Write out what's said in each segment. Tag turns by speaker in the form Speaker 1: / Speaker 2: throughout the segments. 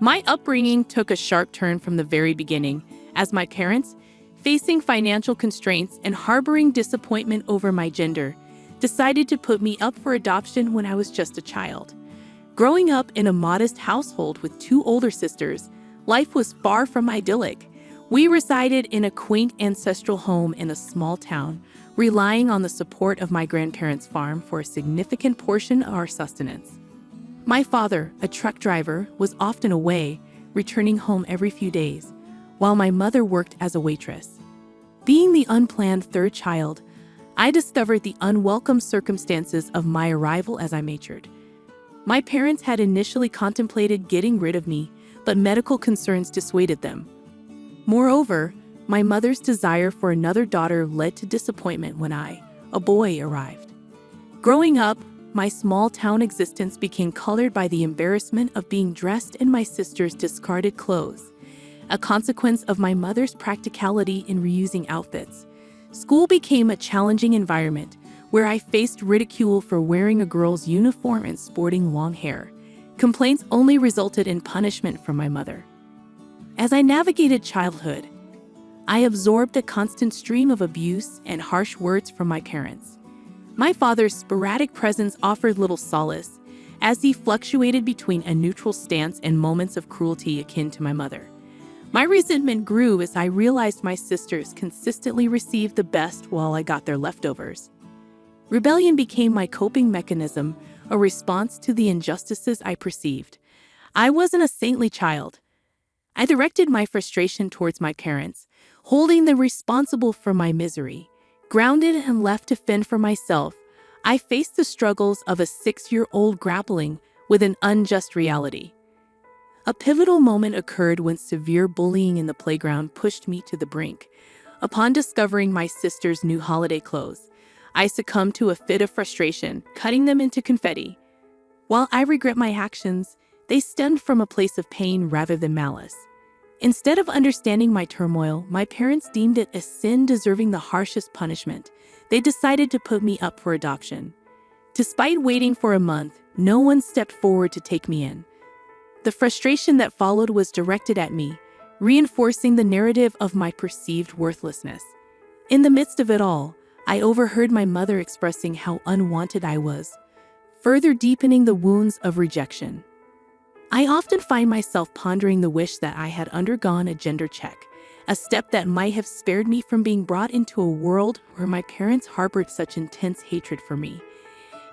Speaker 1: My upbringing took a sharp turn from the very beginning, as my parents, facing financial constraints and harboring disappointment over my gender, decided to put me up for adoption when I was just a child. Growing up in a modest household with two older sisters, life was far from idyllic. We resided in a quaint ancestral home in a small town, relying on the support of my grandparents' farm for a significant portion of our sustenance. My father, a truck driver, was often away, returning home every few days, while my mother worked as a waitress. Being the unplanned third child, I discovered the unwelcome circumstances of my arrival as I matured. My parents had initially contemplated getting rid of me, but medical concerns dissuaded them. Moreover, my mother's desire for another daughter led to disappointment when I, a boy, arrived. Growing up, my small-town existence became colored by the embarrassment of being dressed in my sister's discarded clothes, a consequence of my mother's practicality in reusing outfits. School became a challenging environment where I faced ridicule for wearing a girl's uniform and sporting long hair. Complaints only resulted in punishment from my mother. As I navigated childhood, I absorbed a constant stream of abuse and harsh words from my parents. My father's sporadic presence offered little solace, as he fluctuated between a neutral stance and moments of cruelty akin to my mother. My resentment grew as I realized my sisters consistently received the best while I got their leftovers. Rebellion became my coping mechanism, a response to the injustices I perceived. I wasn't a saintly child. I directed my frustration towards my parents, holding them responsible for my misery. Grounded and left to fend for myself, I faced the struggles of a 6-year-old grappling with an unjust reality. A pivotal moment occurred when severe bullying in the playground pushed me to the brink. Upon discovering my sister's new holiday clothes, I succumbed to a fit of frustration, cutting them into confetti. While I regret my actions, they stemmed from a place of pain rather than malice. Instead of understanding my turmoil, my parents deemed it a sin deserving the harshest punishment. They decided to put me up for adoption. Despite waiting for a month, no one stepped forward to take me in. The frustration that followed was directed at me, reinforcing the narrative of my perceived worthlessness. In the midst of it all, I overheard my mother expressing how unwanted I was, further deepening the wounds of rejection. I often find myself pondering the wish that I had undergone a gender check, a step that might have spared me from being brought into a world where my parents harbored such intense hatred for me.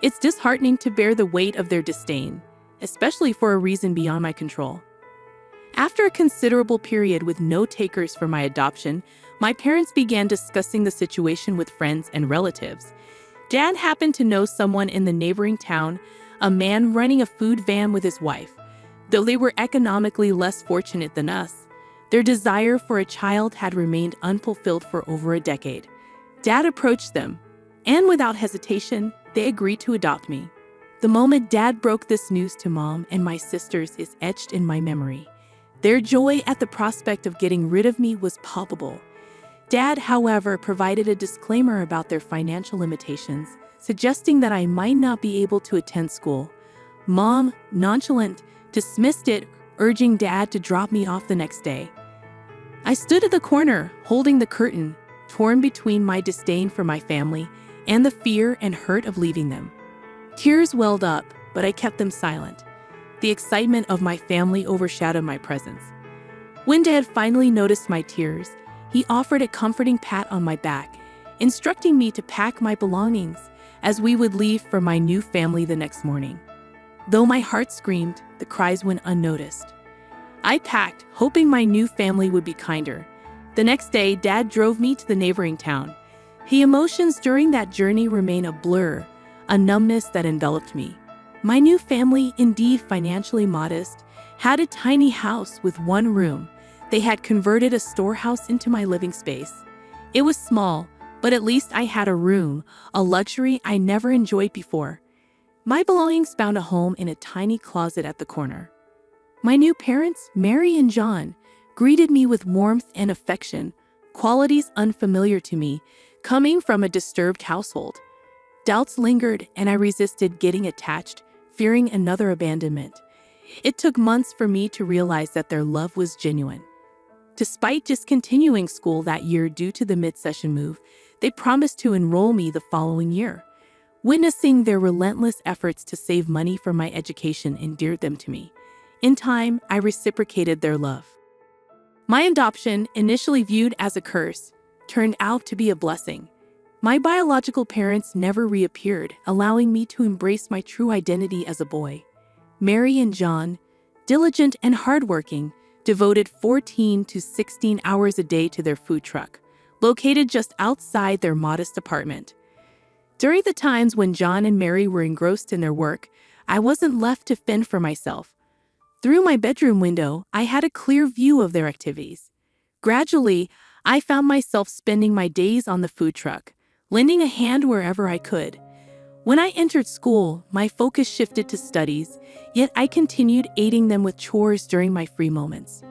Speaker 1: It's disheartening to bear the weight of their disdain, especially for a reason beyond my control. After a considerable period with no takers for my adoption, my parents began discussing the situation with friends and relatives. Dad happened to know someone in the neighboring town, a man running a food van with his wife. Though they were economically less fortunate than us, their desire for a child had remained unfulfilled for over a decade. Dad approached them, and without hesitation, they agreed to adopt me. The moment Dad broke this news to Mom and my sisters is etched in my memory. Their joy at the prospect of getting rid of me was palpable. Dad, however, provided a disclaimer about their financial limitations, suggesting that I might not be able to attend school. Mom, nonchalant, dismissed it, urging Dad to drop me off the next day. I stood at the corner, holding the curtain, torn between my disdain for my family and the fear and hurt of leaving them. Tears welled up, but I kept them silent. The excitement of my family overshadowed my presence. When Dad finally noticed my tears, he offered a comforting pat on my back, instructing me to pack my belongings as we would leave for my new family the next morning. Though my heart screamed, the cries went unnoticed. I packed, hoping my new family would be kinder. The next day, Dad drove me to the neighboring town. The emotions during that journey remain a blur, a numbness that enveloped me. My new family, indeed financially modest, had a tiny house with one room. They had converted a storehouse into my living space. It was small, but at least I had a room, a luxury I never enjoyed before. My belongings found a home in a tiny closet at the corner. My new parents, Mary and John, greeted me with warmth and affection, qualities unfamiliar to me, coming from a disturbed household. Doubts lingered, and I resisted getting attached, fearing another abandonment. It took months for me to realize that their love was genuine. Despite discontinuing school that year due to the mid-session move, they promised to enroll me the following year. Witnessing their relentless efforts to save money for my education endeared them to me. In time, I reciprocated their love. My adoption, initially viewed as a curse, turned out to be a blessing. My biological parents never reappeared, allowing me to embrace my true identity as a boy. Mary and John, diligent and hardworking, devoted 14 to 16 hours a day to their food truck, located just outside their modest apartment. During the times when John and Mary were engrossed in their work, I wasn't left to fend for myself. Through my bedroom window, I had a clear view of their activities. Gradually, I found myself spending my days on the food truck, lending a hand wherever I could. When I entered school, my focus shifted to studies, yet I continued aiding them with chores during my free moments.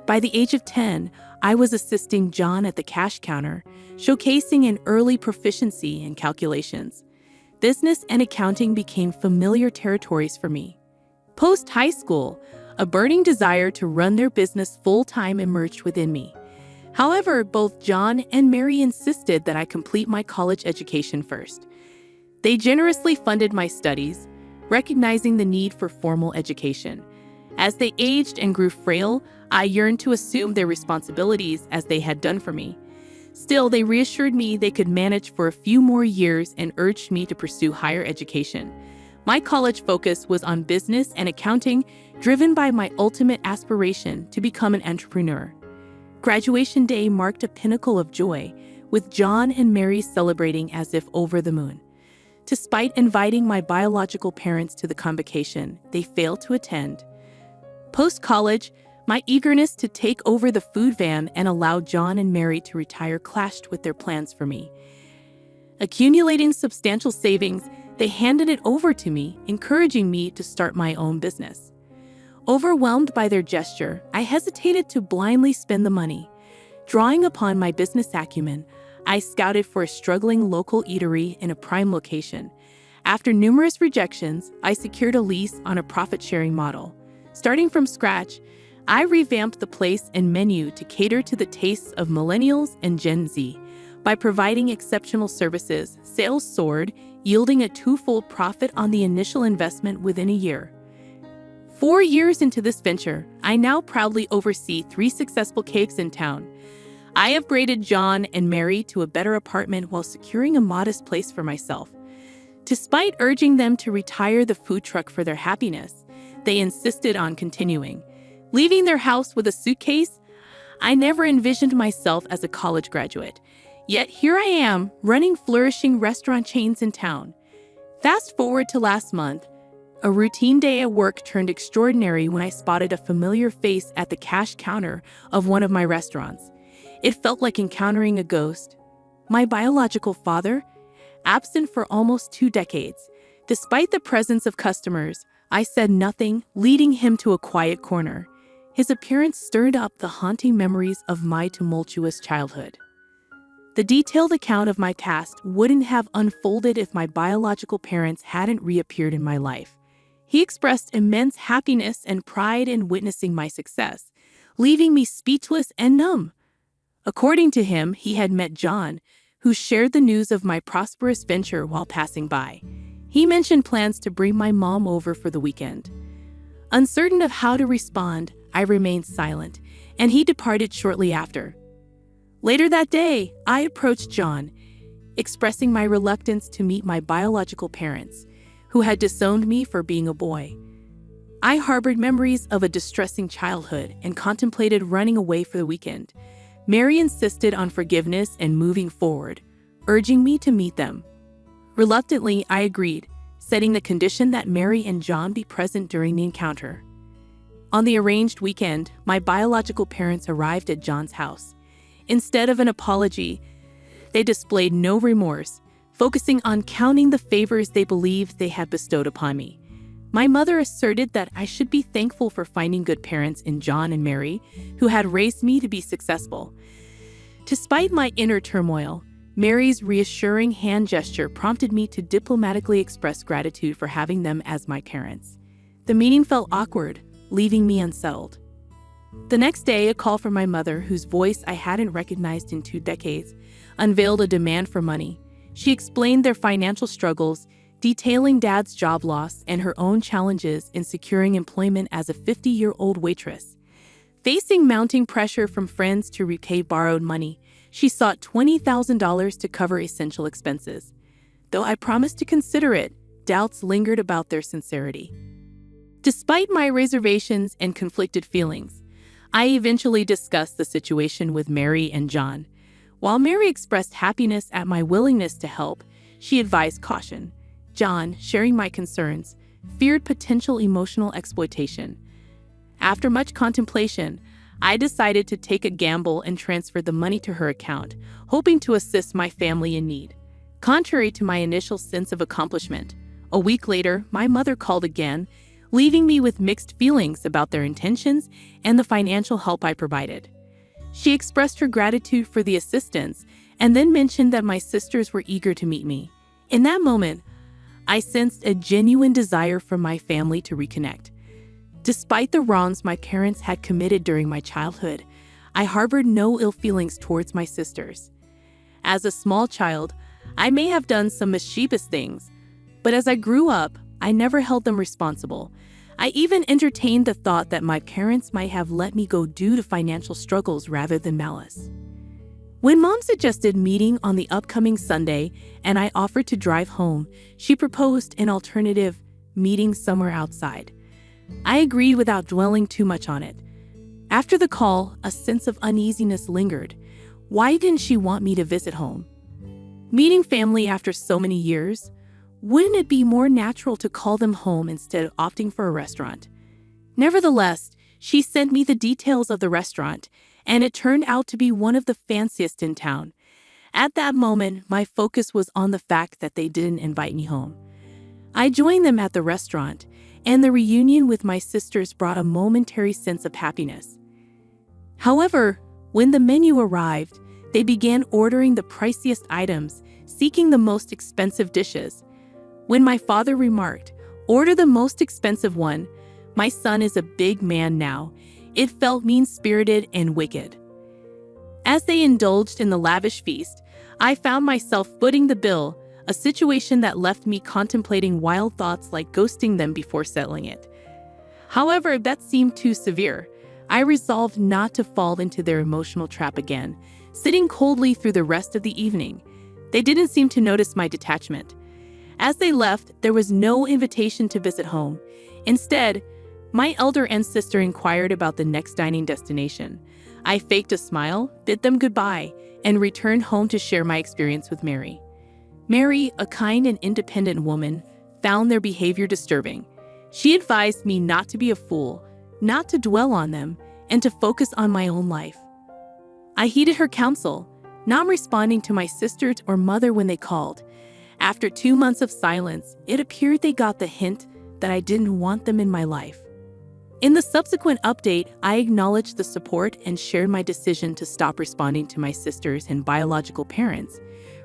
Speaker 1: By the age of 10, I was assisting John at the cash counter, showcasing an early proficiency in calculations. Business and accounting became familiar territories for me. Post-high school, a burning desire to run their business full-time emerged within me. However, both John and Mary insisted that I complete my college education first. They generously funded my studies, recognizing the need for formal education. As they aged and grew frail, I yearned to assume their responsibilities as they had done for me. Still, they reassured me they could manage for a few more years and urged me to pursue higher education. My college focus was on business and accounting, driven by my ultimate aspiration to become an entrepreneur. Graduation day marked a pinnacle of joy, with John and Mary celebrating as if over the moon. Despite inviting my biological parents to the convocation, they failed to attend. Post-college, my eagerness to take over the food van and allow John and Mary to retire clashed with their plans for me. Accumulating substantial savings, they handed it over to me, encouraging me to start my own business. Overwhelmed by their gesture, I hesitated to blindly spend the money. Drawing upon my business acumen, I scouted for a struggling local eatery in a prime location. After numerous rejections, I secured a lease on a profit-sharing model. Starting from scratch, I revamped the place and menu to cater to the tastes of millennials and Gen Z. By providing exceptional services, sales soared, yielding a twofold profit on the initial investment within a year. 4 years into this venture, I now proudly oversee 3 successful cakes in town. I upgraded John and Mary to a better apartment while securing a modest place for myself. Despite urging them to retire the food truck for their happiness, they insisted on continuing. Leaving their house with a suitcase, I never envisioned myself as a college graduate. Yet here I am, running flourishing restaurant chains in town. Fast forward to last month, a routine day at work turned extraordinary when I spotted a familiar face at the cash counter of one of my restaurants. It felt like encountering a ghost. My biological father, absent for almost 2 decades. Despite the presence of customers, I said nothing, leading him to a quiet corner. His appearance stirred up the haunting memories of my tumultuous childhood. The detailed account of my past wouldn't have unfolded if my biological parents hadn't reappeared in my life. He expressed immense happiness and pride in witnessing my success, leaving me speechless and numb. According to him, he had met John, who shared the news of my prosperous venture while passing by. He mentioned plans to bring my mom over for the weekend. Uncertain of how to respond, I remained silent, and he departed shortly after. Later that day, I approached John, expressing my reluctance to meet my biological parents, who had disowned me for being a boy. I harbored memories of a distressing childhood and contemplated running away for the weekend. Mary insisted on forgiveness and moving forward, urging me to meet them. Reluctantly, I agreed, setting the condition that Mary and John be present during the encounter. On the arranged weekend, my biological parents arrived at John's house. Instead of an apology, they displayed no remorse, focusing on counting the favors they believed they had bestowed upon me. My mother asserted that I should be thankful for finding good parents in John and Mary, who had raised me to be successful. Despite my inner turmoil, Mary's reassuring hand gesture prompted me to diplomatically express gratitude for having them as my parents. The meeting felt awkward, leaving me unsettled. The next day, a call from my mother, whose voice I hadn't recognized in 2 decades, unveiled a demand for money. She explained their financial struggles, detailing Dad's job loss and her own challenges in securing employment as a 50-year-old waitress. Facing mounting pressure from friends to repay borrowed money, she sought $20,000 to cover essential expenses. Though I promised to consider it, doubts lingered about their sincerity. Despite my reservations and conflicted feelings, I eventually discussed the situation with Mary and John. While Mary expressed happiness at my willingness to help, she advised caution. John, sharing my concerns, feared potential emotional exploitation. After much contemplation, I decided to take a gamble and transfer the money to her account, hoping to assist my family in need. Contrary to my initial sense of accomplishment, a week later, my mother called again, leaving me with mixed feelings about their intentions and the financial help I provided. She expressed her gratitude for the assistance and then mentioned that my sisters were eager to meet me. In that moment, I sensed a genuine desire from my family to reconnect. Despite the wrongs my parents had committed during my childhood, I harbored no ill feelings towards my sisters. As a small child, I may have done some mischievous things, but as I grew up, I never held them responsible. I even entertained the thought that my parents might have let me go due to financial struggles rather than malice. When Mom suggested meeting on the upcoming Sunday and I offered to drive home, she proposed an alternative, meeting somewhere outside. I agreed without dwelling too much on it. After the call, a sense of uneasiness lingered. Why didn't she want me to visit home? Meeting family after so many years? Wouldn't it be more natural to call them home instead of opting for a restaurant? Nevertheless, she sent me the details of the restaurant, and it turned out to be one of the fanciest in town. At that moment, my focus was on the fact that they didn't invite me home. I joined them at the restaurant, and the reunion with my sisters brought a momentary sense of happiness. However, when the menu arrived, they began ordering the priciest items, seeking the most expensive dishes. When my father remarked, "Order the most expensive one," my son is a big man now, it felt mean-spirited and wicked. As they indulged in the lavish feast, I found myself footing the bill, a situation that left me contemplating wild thoughts like ghosting them before settling it. However, that seemed too severe. I resolved not to fall into their emotional trap again, sitting coldly through the rest of the evening. They didn't seem to notice my detachment. As they left, there was no invitation to visit home. Instead, my elder sister inquired about the next dining destination. I faked a smile, bid them goodbye, and returned home to share my experience with Mary. Mary, a kind and independent woman, found their behavior disturbing. She advised me not to be a fool, not to dwell on them, and to focus on my own life. I heeded her counsel, not responding to my sisters or mother when they called. After 2 months of silence, it appeared they got the hint that I didn't want them in my life. In the subsequent update, I acknowledged the support and shared my decision to stop responding to my sisters and biological parents,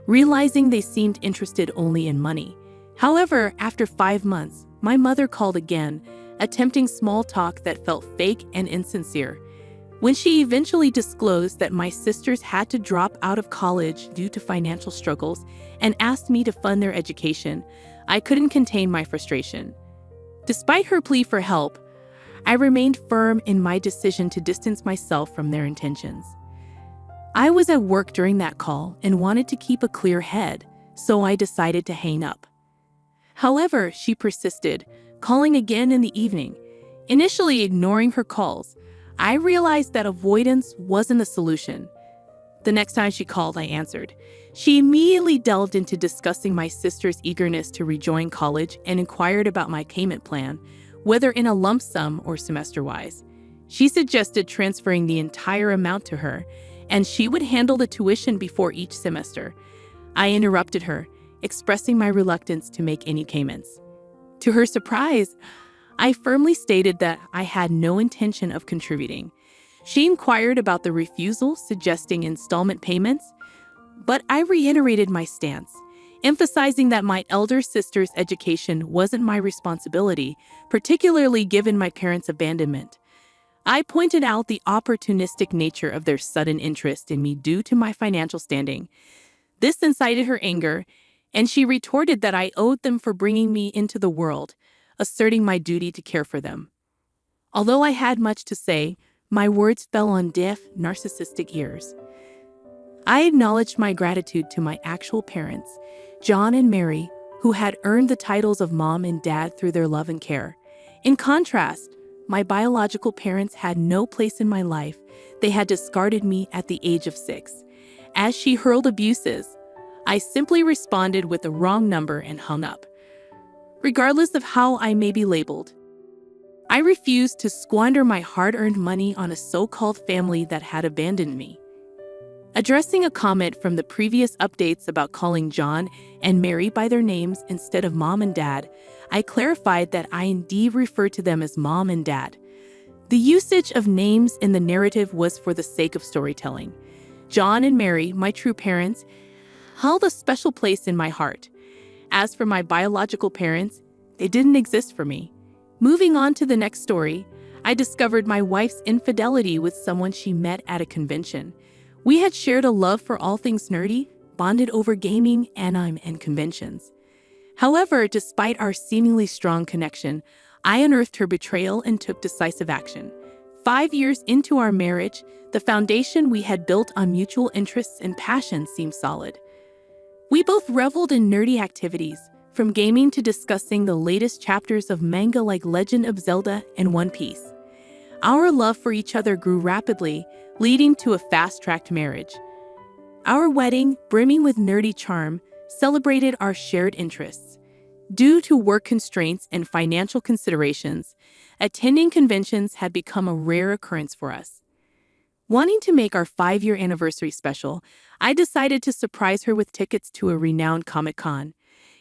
Speaker 1: realizing they seemed interested only in money. However, after 5 months, my mother called again, attempting small talk that felt fake and insincere. When she eventually disclosed that my sisters had to drop out of college due to financial struggles and asked me to fund their education, I couldn't contain my frustration. Despite her plea for help, I remained firm in my decision to distance myself from their intentions. I was at work during that call and wanted to keep a clear head, so I decided to hang up. However, she persisted, calling again in the evening. Initially ignoring her calls, I realized that avoidance wasn't a solution. The next time she called, I answered. She immediately delved into discussing my sister's eagerness to rejoin college and inquired about my payment plan, whether in a lump sum or semester-wise. She suggested transferring the entire amount to her, and she would handle the tuition before each semester. I interrupted her, expressing my reluctance to make any payments. To her surprise, I firmly stated that I had no intention of contributing. She inquired about the refusal, suggesting installment payments, but I reiterated my stance. emphasizing that my elder sister's education wasn't my responsibility, particularly given my parents' abandonment. I pointed out the opportunistic nature of their sudden interest in me due to my financial standing. This incited her anger, and she retorted that I owed them for bringing me into the world, asserting my duty to care for them. Although I had much to say, my words fell on deaf, narcissistic ears. I acknowledged my gratitude to my actual parents, John and Mary, who had earned the titles of mom and dad through their love and care. In contrast, my biological parents had no place in my life. They had discarded me at the age of 6. As she hurled abuses, I simply responded with the wrong number and hung up. Regardless of how I may be labeled, I refused to squander my hard-earned money on a so-called family that had abandoned me. Addressing a comment from the previous updates about calling John and Mary by their names instead of mom and dad, I clarified that I indeed refer to them as mom and dad. The usage of names in the narrative was for the sake of storytelling. John and Mary, my true parents, held a special place in my heart. As for my biological parents, they didn't exist for me. Moving on to the next story, I discovered my wife's infidelity with someone she met at a convention. We had shared a love for all things nerdy, bonded over gaming, anime, and conventions. However, despite our seemingly strong connection, I unearthed her betrayal and took decisive action. 5 years into our marriage, the foundation we had built on mutual interests and passion seemed solid. We both reveled in nerdy activities, from gaming to discussing the latest chapters of manga like Legend of Zelda and One Piece. Our love for each other grew rapidly, leading to a fast-tracked marriage. Our wedding, brimming with nerdy charm, celebrated our shared interests. Due to work constraints and financial considerations, attending conventions had become a rare occurrence for us. Wanting to make our 5-year anniversary special, I decided to surprise her with tickets to a renowned Comic-Con.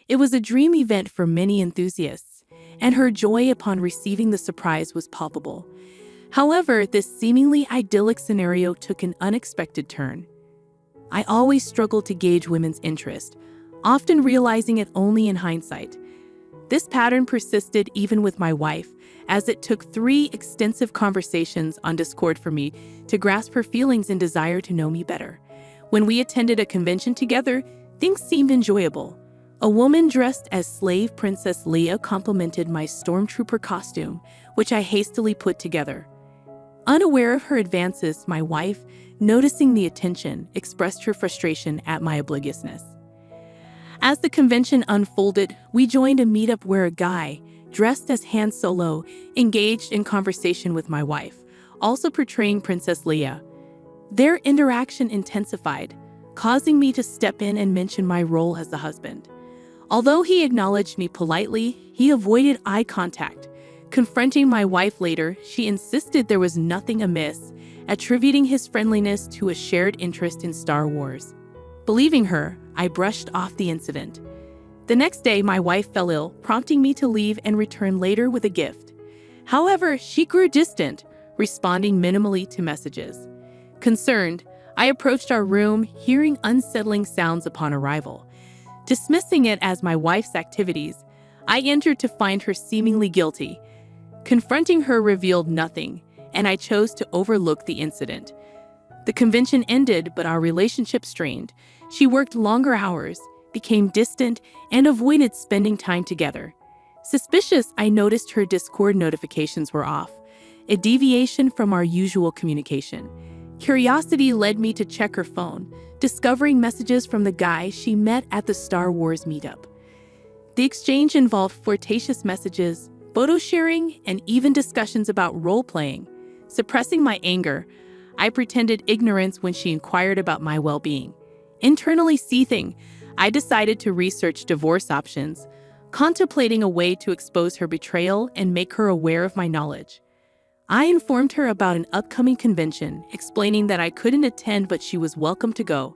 Speaker 1: It was a dream event for many enthusiasts, and her joy upon receiving the surprise was palpable. However, this seemingly idyllic scenario took an unexpected turn. I always struggled to gauge women's interest, often realizing it only in hindsight. This pattern persisted even with my wife, as it took 3 extensive conversations on Discord for me to grasp her feelings and desire to know me better. When we attended a convention together, things seemed enjoyable. A woman dressed as slave Princess Leia complimented my stormtrooper costume, which I hastily put together. Unaware of her advances, my wife, noticing the attention, expressed her frustration at my obliviousness. As the convention unfolded, we joined a meetup where a guy, dressed as Han Solo, engaged in conversation with my wife, also portraying Princess Leia. Their interaction intensified, causing me to step in and mention my role as the husband. Although he acknowledged me politely, he avoided eye contact. Confronting my wife later, she insisted there was nothing amiss, attributing his friendliness to a shared interest in Star Wars. Believing her, I brushed off the incident. The next day, my wife fell ill, prompting me to leave and return later with a gift. However, she grew distant, responding minimally to messages. Concerned, I approached our room, hearing unsettling sounds upon arrival. Dismissing it as my wife's activities, I entered to find her seemingly guilty. Confronting her revealed nothing, and I chose to overlook the incident. The convention ended, but our relationship strained. She worked longer hours, became distant, and avoided spending time together. Suspicious, I noticed her Discord notifications were off, a deviation from our usual communication. Curiosity led me to check her phone, discovering messages from the guy she met at the Star Wars meetup. The exchange involved flirtatious messages, photo sharing, and even discussions about role-playing. Suppressing my anger, I pretended ignorance when she inquired about my well-being. Internally seething, I decided to research divorce options, contemplating a way to expose her betrayal and make her aware of my knowledge. I informed her about an upcoming convention, explaining that I couldn't attend but she was welcome to go.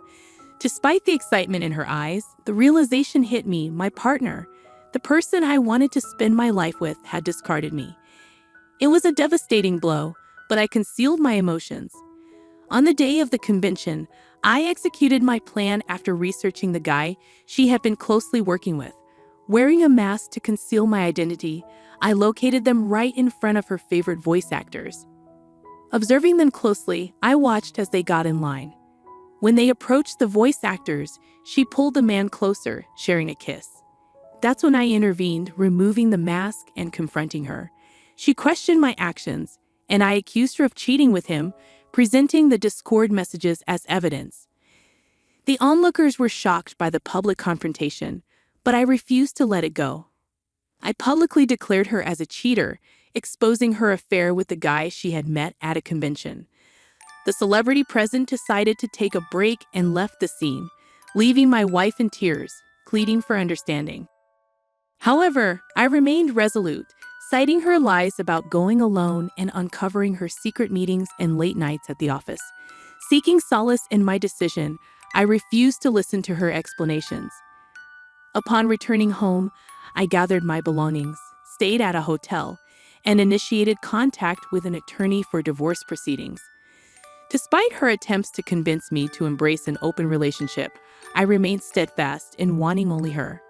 Speaker 1: Despite the excitement in her eyes, the realization hit me: my partner, the person I wanted to spend my life with, had discarded me. It was a devastating blow, but I concealed my emotions. On the day of the convention, I executed my plan after researching the guy she had been closely working with. Wearing a mask to conceal my identity, I located them right in front of her favorite voice actors. Observing them closely, I watched as they got in line. When they approached the voice actors, she pulled the man closer, sharing a kiss. That's when I intervened, removing the mask and confronting her. She questioned my actions, and I accused her of cheating with him, presenting the Discord messages as evidence. The onlookers were shocked by the public confrontation, but I refused to let it go. I publicly declared her as a cheater, exposing her affair with the guy she had met at a convention. The celebrity present decided to take a break and left the scene, leaving my wife in tears, pleading for understanding. However, I remained resolute, citing her lies about going alone and uncovering her secret meetings and late nights at the office. Seeking solace in my decision, I refused to listen to her explanations. Upon returning home, I gathered my belongings, stayed at a hotel, and initiated contact with an attorney for divorce proceedings. Despite her attempts to convince me to embrace an open relationship, I remained steadfast in wanting only her.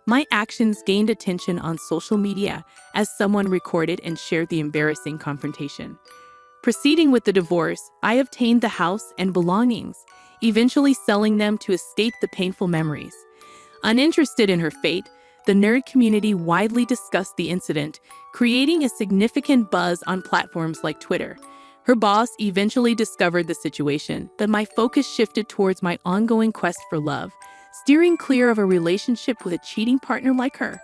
Speaker 1: My actions gained attention on social media as someone recorded and shared the embarrassing confrontation. Proceeding with the divorce, I obtained the house and belongings, eventually selling them to escape the painful memories. Uninterested in her fate, the nerd community widely discussed the incident, creating a significant buzz on platforms like Twitter. Her boss eventually discovered the situation, but my focus shifted towards my ongoing quest for love, steering clear of a relationship with a cheating partner like her.